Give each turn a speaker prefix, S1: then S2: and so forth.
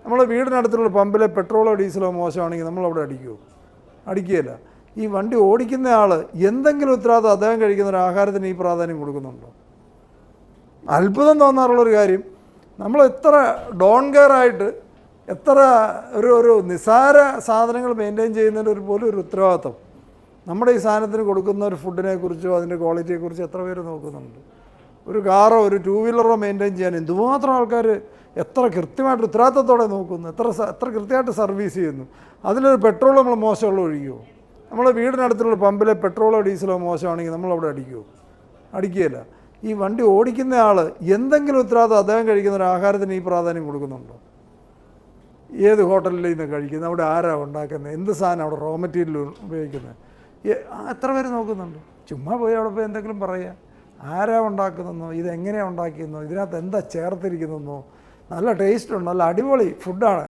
S1: നമ്മൾ വീടിനടുത്തുള്ള പമ്പിലെ പെട്രോളോ ഡീസലോ മോശമാണെങ്കിൽ നമ്മളവിടെ അടിക്കുമോ? അടിക്കുകയില്ല. ഈ വണ്ടി ഓടിക്കുന്ന ആൾ എന്തെങ്കിലും ഉത്തരവാദിത്വം അദ്ദേഹം കഴിക്കുന്ന ഒരു ആഹാരത്തിന് ഈ പ്രാധാന്യം കൊടുക്കുന്നുണ്ടോ? അത്ഭുതം തോന്നാറുള്ളൊരു കാര്യം, നമ്മൾ എത്ര ഡോൺ കെയർ ആയിട്ട് എത്ര ഒരു നിസ്സാര സാധനങ്ങൾ മെയിൻറ്റെയിൻ ചെയ്യുന്നതിന് പോലും ഒരു ഉത്തരവാദിത്വം നമ്മുടെ ഈ സാധനത്തിന് കൊടുക്കുന്ന ഒരു ഫുഡിനെക്കുറിച്ചോ അതിൻ്റെ ക്വാളിറ്റിയെക്കുറിച്ചോ എത്ര പേര് നോക്കുന്നുണ്ട്? ഒരു കാറോ ഒരു ടൂ വീലറോ മെയിൻറ്റെയിൻ ചെയ്യാൻ എന്തുമാത്രം ആൾക്കാർ എത്ര കൃത്യമായിട്ട് ഉത്തരവാദിത്തത്തോടെ നോക്കുന്നു, എത്ര കൃത്യമായിട്ട് സർവീസ് ചെയ്യുന്നു. അതിലൊരു പെട്രോൾ നമ്മൾ മോശമുള്ള ഒഴിക്കുമോ? നമ്മൾ വീടിനടുത്തുള്ള പമ്പിലെ പെട്രോളോ ഡീസലോ മോശമാണെങ്കിൽ നമ്മളവിടെ അടിക്കുമോ? അടിക്കുകയില്ല. ഈ വണ്ടി ഓടിക്കുന്ന ആൾ എന്തെങ്കിലും ഉത്തരവാദിത്വം അദ്ദേഹം കഴിക്കുന്ന ഒരു ആഹാരത്തിന് ഈ പ്രാധാന്യം കൊടുക്കുന്നുണ്ടോ? ഏത് ഹോട്ടലിൽ നിന്ന് കഴിക്കുന്നത്, അവിടെ ആരാ ഉണ്ടാക്കുന്നത്, എന്ത് സാധനം അവിടെ റോ മെറ്റീരിയൽ ഉപയോഗിക്കുന്നത്, എത്ര പേര് നോക്കുന്നുണ്ട്? ചുമ്മാ പോയി അവിടെ പോയി എന്തെങ്കിലും പറയുക, ആരാ ഉണ്ടാക്കുന്നതെന്നോ, ഇതെങ്ങനെയാണ് ഉണ്ടാക്കിയെന്നോ, ഇതിനകത്ത് എന്താ ചേർത്തിരിക്കുന്നതെന്നോ. നല്ല ടേസ്റ്റുണ്ട്, നല്ല അടിപൊളി ഫുഡാണ്.